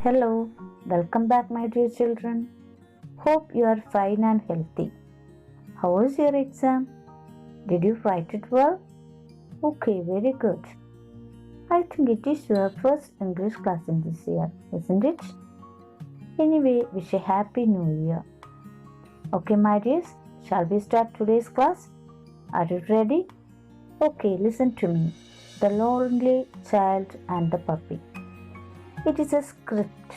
Hello, welcome back, my dear children. Hope you are fine and healthy. How was your exam? Did you write it well? Okay, very good. I think it is your first English class in this year, isn't it? Anyway, wish a happy new year. Okay, my dears, shall we start today's class? Are you ready? Okay, listen to me. The Lonely Child and the Puppy. It is a script.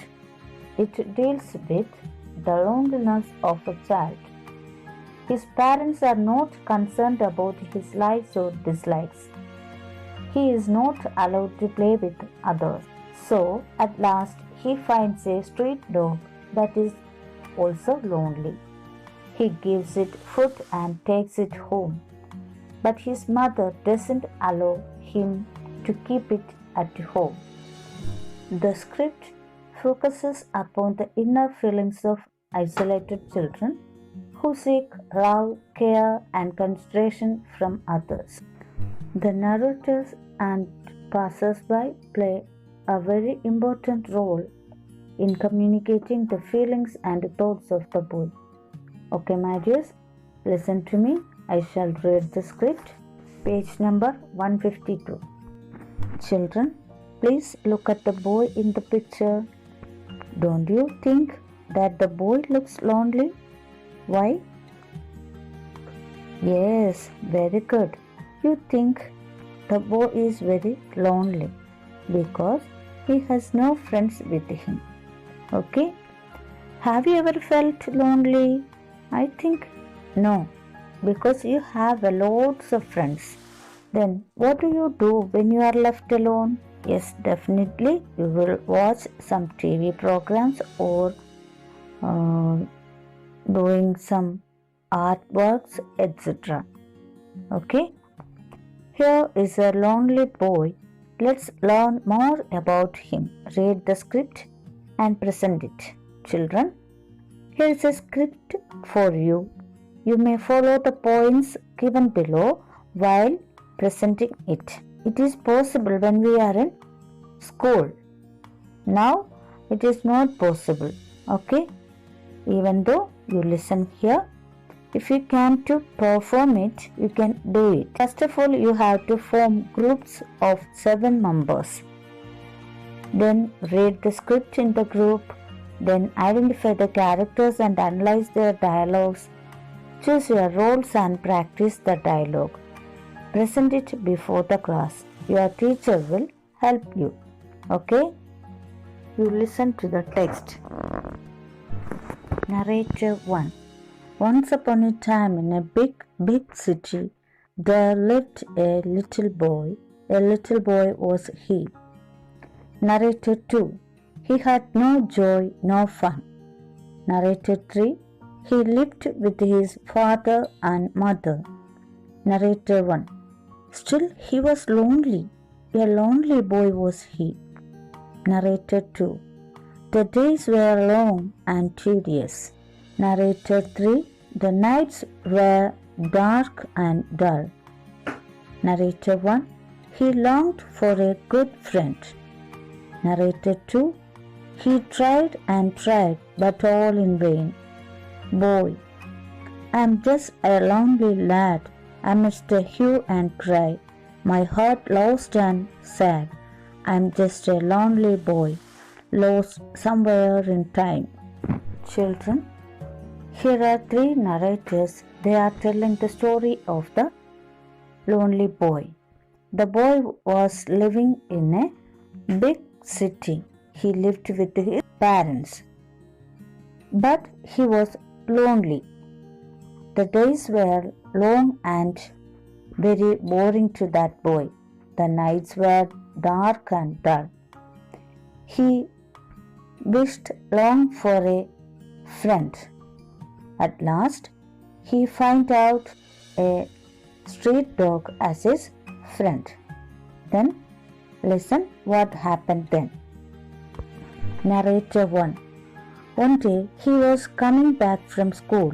It deals with the loneliness of a child. His parents are not concerned about his likes or dislikes. He is not allowed to play with others. So, at last, he finds a street dog that is also lonely. He gives it food and takes it home. But his mother doesn't allow him to keep it at home. The script focuses upon the inner feelings of isolated children who seek love, care, and consideration from others. The narrators and passers-by play a very important role in communicating the feelings and thoughts of the boy. Okay, my dears, listen to me. I shall read the script. Page number 152. Children, please look at the boy in the picture. Don't you think that the boy looks lonely? Why? Yes, very good. You think the boy is very lonely because he has no friends with him. Okay? Have you ever felt lonely? I think no, because you have lots of friends. Then what do you do when you are left alone? Yes, definitely you will watch some TV programs or doing some artworks, etc. Okay? Here is a lonely boy. Let's learn more about him. Read the script and present it. Children, here is a script for you. You may follow the points given below while presenting it. It is possible when we are in school. Now it is not possible. Okay? Even though you listen here, if you can to perform it, you can do it. First of all, you have to form groups of 7 members. Then read the script in the group. Then identify the characters and analyze their dialogues. Choose your roles and practice the dialogue. Present it before the class. Your teacher will help you. Okay? You listen to the text. Narrator 1. Once upon a time in a big city, there lived a little boy. A little boy was he. Narrator 2. He had no joy, no fun. Narrator 3. He lived with his father and mother. Narrator 1. Still he was lonely. A lonely boy was he. Narrator 2. The days were long and tedious. Narrator 3. The nights were dark and dull. Narrator 1. He longed for a good friend. Narrator 2. He tried and tried, but all in vain. Boy. I am just a lonely lad amidst the hue and cry, my heart lost and sad. I am just a lonely boy, lost somewhere in time. Children, here are 3 narrators. They are telling the story of the lonely boy. The boy was living in a big city. He lived with his parents, but he was lonely. The days were long and very boring to that boy. The nights were dark and dull. He wished long for a friend. At last, he found out a street dog as his friend. Then, listen what happened then. Narrator 1. One day, he was coming back from school.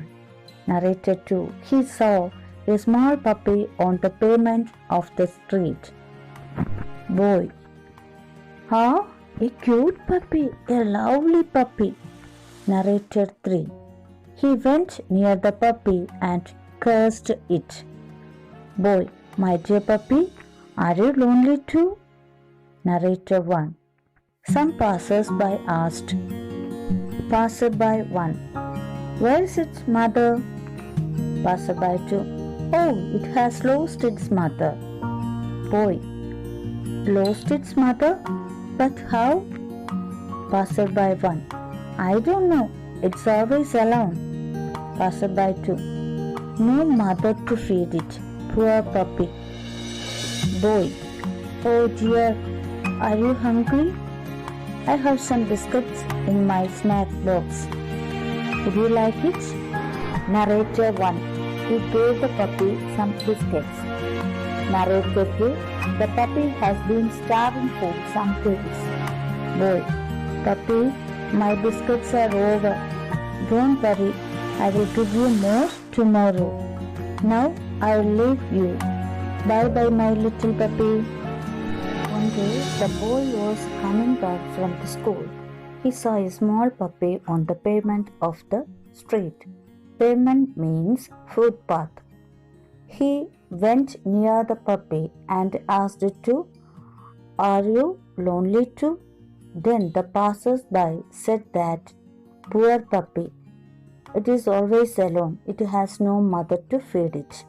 Narrator 2. He saw a small puppy on the pavement of the street. Boy. Huh? A cute puppy, a lovely puppy. Narrator 3. He went near the puppy and cursed it. Boy, my dear puppy, are you lonely too? Narrator 1. Some passers-by asked. Passerby 1. Where is its mother? Passerby 2. Oh, it has lost its mother. Boy. Lost its mother? But how? Passerby 1. I don't know. It's always alone. Passerby 2. No mother to feed it. Poor puppy. Boy. Oh dear. Are you hungry? I have some biscuits in my snack box. Would you like it? Narrator 1. He gave the puppy some biscuits. Narrator 2. The puppy has been starving for some days. Boy. Puppy, my biscuits are over. Don't worry, I will give you more tomorrow. Now I will leave you. Bye bye, my little puppy. One day, the boy was coming back from the school. He saw a small puppy on the pavement of the street. Pavement means footpath. He went near the puppy and asked it to, Are you lonely too? Then the passers-by said that, Poor puppy, it is always alone. It has no mother to feed it.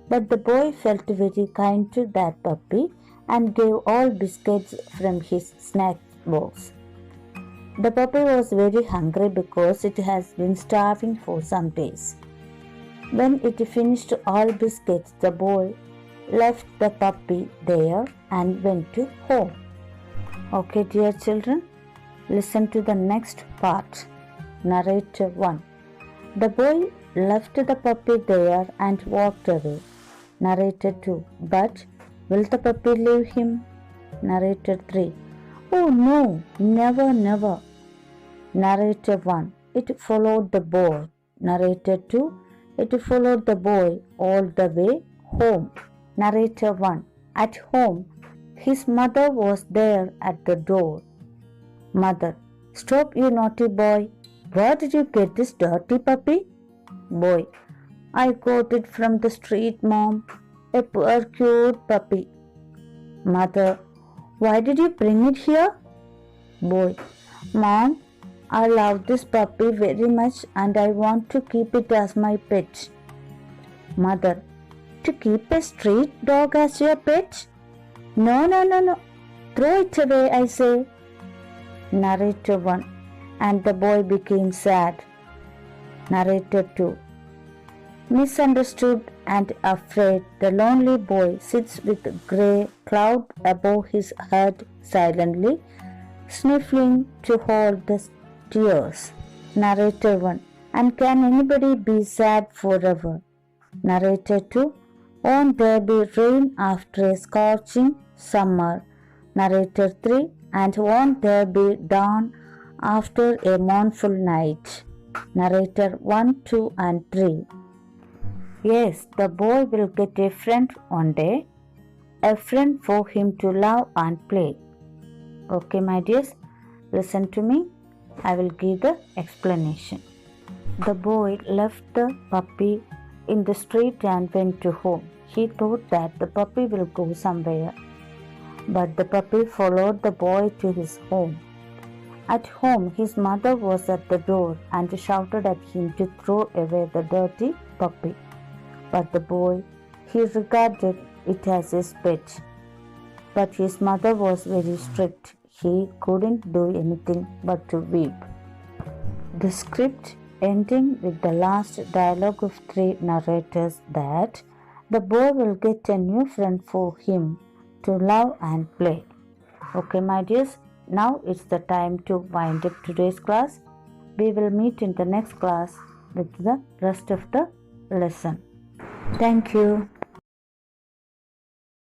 But the boy felt very kind to that puppy and gave all biscuits from his snack box. The puppy was very hungry because it has been starving for some days. When it finished all biscuits, the boy left the puppy there and went to home. Okay, dear children, listen to the next part. Narrator 1. The boy left the puppy there and walked away. Narrator 2. But will the puppy leave him? Narrator 3. Oh no, never, never. Narrator 1. It followed the boy. Narrator 2. It followed the boy all the way home. Narrator 1. At home, his mother was there at the door. Mother. Stop, you naughty boy. Where did you get this dirty puppy? Boy. I got it from the street, Mom. A poor cute puppy. Mother. Why did you bring it here? Boy. Mom, I love this puppy very much and I want to keep it as my pet. Mother. To keep a street dog as your pet? No. Throw it away, I say. Narrator 1. And the boy became sad. Narrator 2. Misunderstood and afraid, the lonely boy sits with a grey cloud above his head silently, sniffling to hold the tears. Narrator 1. And can anybody be sad forever? Narrator 2. Won't there be rain after a scorching summer? Narrator 3. And won't there be dawn after a mournful night? Narrator 1, 2 and 3. Yes, the boy will get a friend one day, a friend for him to love and play. Okay, my dears, listen to me. I will give the explanation. The boy left the puppy in the street and went to home. He thought that the puppy will go somewhere, but the puppy followed the boy to his home. At home, his mother was at the door and shouted at him to throw away the dirty puppy. But the boy, he regarded it as his pet. But his mother was very strict. He couldn't do anything but to weep. The script ending with the last dialogue of 3 narrators that the boy will get a new friend for him to love and play. Okay, my dears, now it's the time to wind up today's class. We will meet in the next class with the rest of the lesson. Thank you.